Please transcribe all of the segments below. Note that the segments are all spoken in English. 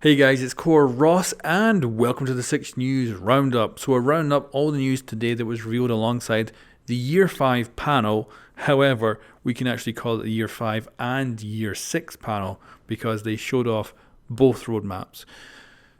Hey guys, it's Core Ross and welcome to the 6 News Roundup. So we're rounding up all the news today that was revealed alongside the Year 5 panel. However, we can actually call it the Year 5 and Year 6 panel because they showed off both roadmaps.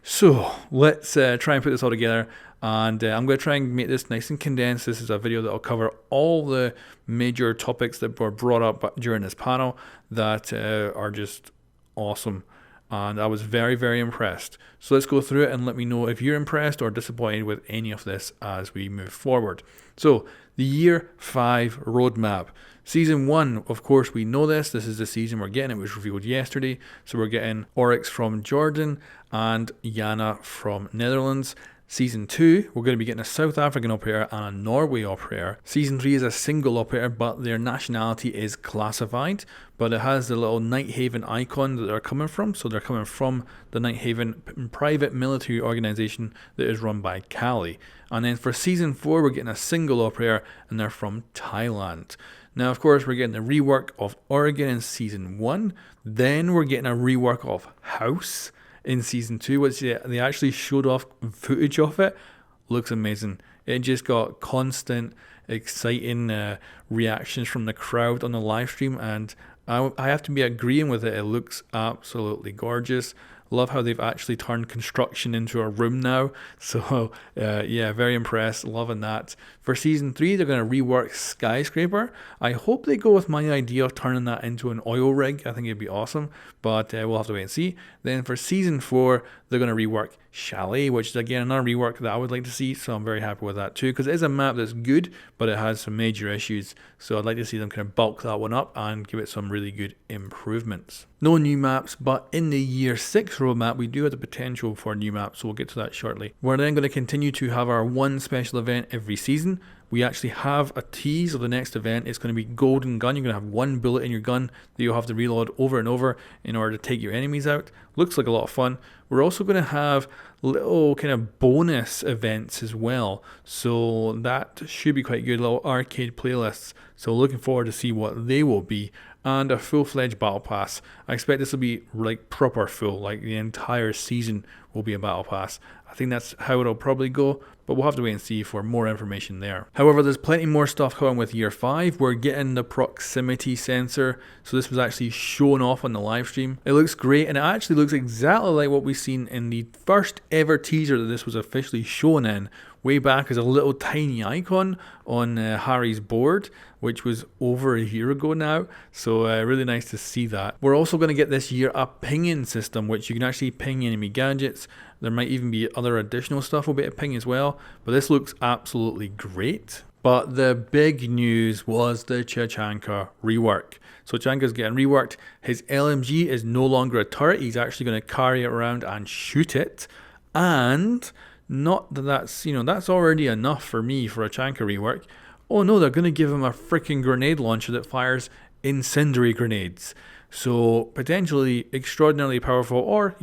So let's try and put this all together, and I'm going to try and make this nice and condensed. This is a video that will cover all the major topics that were brought up during this panel that are just awesome. And I was very, very impressed. So let's go through it and let me know if you're impressed or disappointed with any of this as we move forward. So, the Year 5 roadmap. Season 1, of course, we know this. This is the season we're getting. It was revealed yesterday. So we're getting Oryx from Jordan and Yana from Netherlands. Season 2, we're going to be getting a South African operator and a Norway operator. Season 3 is a single operator, but their nationality is classified. But it has the little Nighthaven icon that they're coming from. So they're coming from the Nighthaven private military organization that is run by Cali. And then for Season 4, we're getting a single operator, and they're from Thailand. Now, of course, we're getting a rework of Oregon in Season 1. Then we're getting a rework of House in Season 2, which they actually showed off footage of it. Looks amazing. It just got constant, exciting reactions from the crowd on the live stream, and I have to be agreeing with it. It looks absolutely gorgeous. Love how they've actually turned construction into a room now. So, yeah, very impressed. Loving that. For Season 3, they're going to rework Skyscraper. I hope they go with my idea of turning that into an oil rig. I think it'd be awesome. But we'll have to wait and see. Then for Season 4, they're going to rework Chalet, which is, again, another rework that I would like to see. So I'm very happy with that too, because it is a map that's good, but it has some major issues. So I'd like to see them kind of bulk that one up and give it some really good improvements. No new maps, but in the Year 6 roadmap, we do have the potential for new maps, so we'll get to that shortly. We're then going to continue to have our one special event every season. We actually have a tease of the next event. It's going to be Golden Gun. You're going to have one bullet in your gun that you'll have to reload over and over in order to take your enemies out. Looks like a lot of fun. We're also going to have little kind of bonus events as well. So that should be quite good, little arcade playlists. So looking forward to see what they will be. And a full-fledged battle pass. I expect this will be like proper full, like the entire season will be a battle pass. I think that's how it'll probably go, but we'll have to wait and see for more information there. However, there's plenty more stuff coming with Year 5. We're getting the proximity sensor, so this was actually shown off on the live stream. It looks great, and it actually looks exactly like what we've seen in the first ever teaser that this was officially shown in, way back as a little tiny icon on Harry's board, which was over a year ago now. So really nice to see that. We're also going to get this year a pinging system, which you can actually ping enemy gadgets. There might even be other additional stuff we'll be able to ping as well, but this looks absolutely great. But the big news was the Chanka rework. So Chanka's getting reworked. His LMG is no longer a turret. He's actually going to carry it around and shoot it. And not that that's already enough for me for a Chanka rework. Oh no, they're going to give him a freaking grenade launcher that fires incendiary grenades. So potentially extraordinarily powerful, or,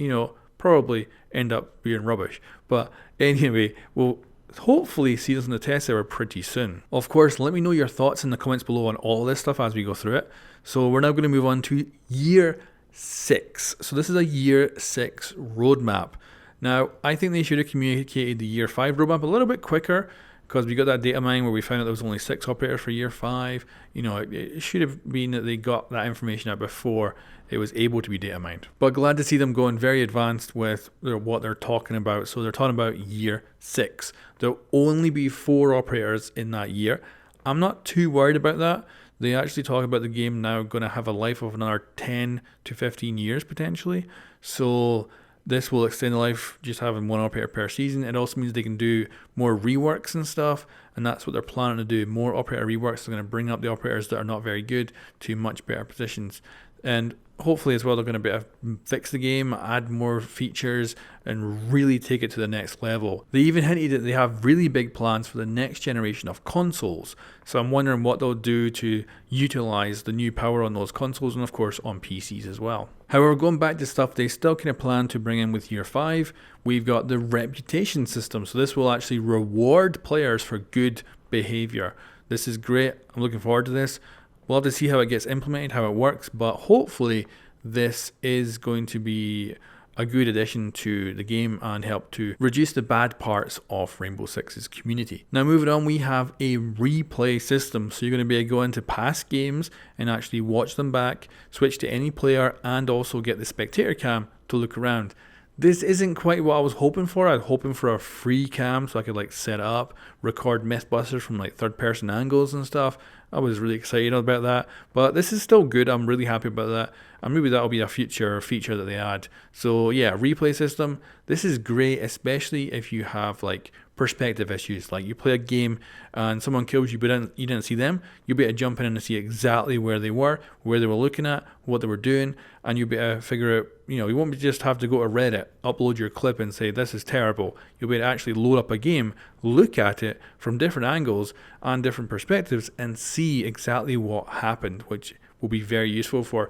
probably end up being rubbish. But anyway, we'll hopefully see this in the test server pretty soon. Of course, let me know your thoughts in the comments below on all this stuff as we go through it. So we're now going to move on to Year 6. So this is a Year 6 roadmap. Now, I think they should have communicated the Year 5 roadmap a little bit quicker, because we got that data mine where we found out there was only 6 operators for Year 5. It should have been that they got that information out before it was able to be data mined. But glad to see them going very advanced with what they're talking about. So they're talking about Year 6. There'll only be 4 operators in that year. I'm not too worried about that. They actually talk about the game now going to have a life of another 10 to 15 years potentially. So this will extend the life just having one operator per season. It also means they can do more reworks and stuff, and that's what they're planning to do. More operator reworks. They're going to bring up the operators that are not very good to much better positions. And hopefully as well, they're going to be able to fix the game, add more features, and really take it to the next level. They even hinted that they have really big plans for the next generation of consoles. So I'm wondering what they'll do to utilize the new power on those consoles, and of course on PCs as well. However, going back to stuff they still kind of plan to bring in with Year 5, we've got the reputation system. So this will actually reward players for good behavior. This is great. I'm looking forward to this. We'll have to see how it gets implemented, how it works, but hopefully this is going to be a good addition to the game and help to reduce the bad parts of Rainbow Six's community. Now moving on, we have a replay system. So you're going to be able to go into past games and actually watch them back, switch to any player, and also get the spectator cam to look around. This isn't quite what I was hoping for. I was hoping for a free cam so I could like set it up, record Mythbusters from like third person angles and stuff. I was really excited about that, but this is still good. I'm really happy about that, and maybe that'll be a future feature that they add. So yeah, replay system. This is great, especially if you have like perspective issues. Like you play a game and someone kills you, but you didn't see them. You'll be able to jump in and see exactly where they were looking at, what they were doing, and you'll be able to figure out. You won't just have to go to Reddit, upload your clip, and say this is terrible. You'll be able to actually load up a game, look at it from different angles and different perspectives, and see exactly what happened, which will be very useful for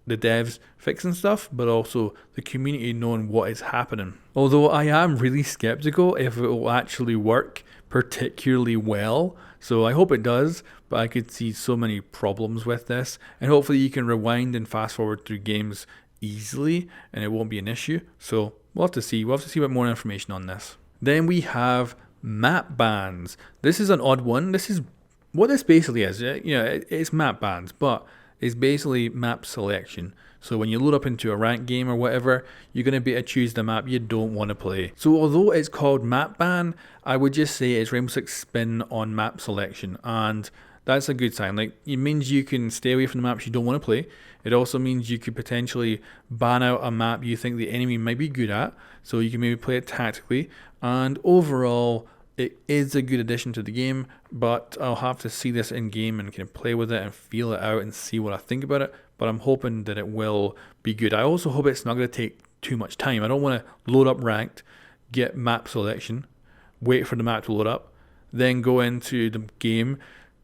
the devs fixing stuff, but also the community knowing what is happening. Although I am really skeptical if it will actually work particularly well, so I hope it does, but I could see so many problems with this, and hopefully you can rewind and fast forward through games easily and it won't be an issue. So we'll have to see what more information on this. Then we have map bans. This is an odd one. This is what this basically is. It's map bans, but it's basically map selection. So when you load up into a ranked game or whatever, you're going to be able to choose the map you don't want to play. So although it's called map ban, I would just say it's Rainbow Six spin on map selection, and that's a good sign. Like, it means you can stay away from the maps you don't want to play. It also means you could potentially ban out a map you think the enemy might be good at, so you can maybe play it tactically. And overall, it is a good addition to the game, but I'll have to see this in game and kind of play with it and feel it out and see what I think about it. But I'm hoping that it will be good. I also hope it's not going to take too much time. I don't want to load up ranked, get map selection, wait for the map to load up, then go into the game,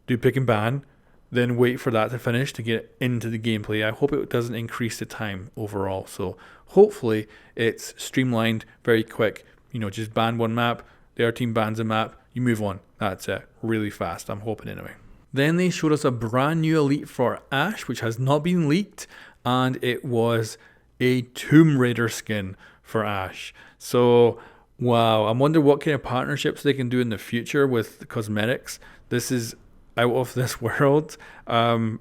do pick and ban, then wait for that to finish to get into the gameplay. I hope it doesn't increase the time overall. So hopefully it's streamlined, very quick. Just ban one map, the other team bans a map, you move on. That's it. Really fast, I'm hoping anyway. Then they showed us a brand new elite for Ashe, which has not been leaked, and it was a Tomb Raider skin for Ashe. So, wow, I wonder what kind of partnerships they can do in the future with the cosmetics. This is out of this world. She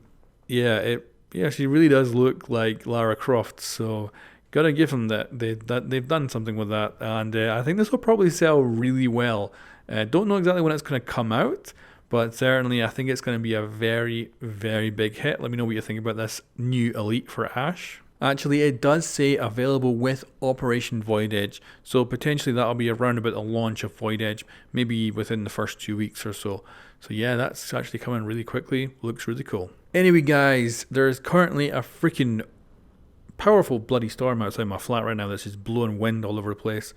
really does look like Lara Croft, so gotta give them that they've done something with that, and I think this will probably sell really well. Don't know exactly when it's going to come out, but certainly I think it's going to be a very, very big hit. Let me know what you think about this new elite for Ashe. Actually, it does say available with Operation Void Edge, so potentially that'll be around about the launch of Void Edge, maybe within the first 2 weeks or so. So yeah, that's actually coming really quickly. Looks really cool. Anyway, guys, there's currently a freaking powerful bloody storm outside my flat right now that's just blowing wind all over the place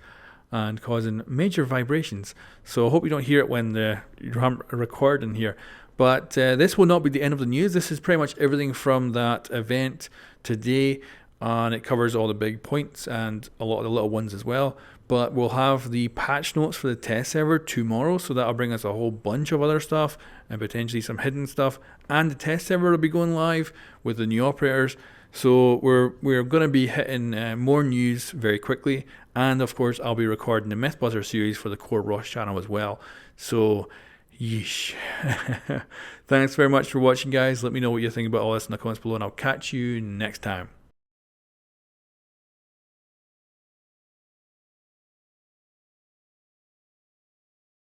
and causing major vibrations. So I hope you don't hear it when I'm recording here. But this will not be the end of the news. This is pretty much everything from that event today, and it covers all the big points and a lot of the little ones as well. But we'll have the patch notes for the test server tomorrow, so that'll bring us a whole bunch of other stuff and potentially some hidden stuff. And the test server will be going live with the new operators. So we're going to be hitting more news very quickly, and of course I'll be recording the Mythbuster series for the Core Ross channel as well. So yeesh. Thanks very much for watching, guys. Let me know what you think about all this in the comments below, and I'll catch you next time.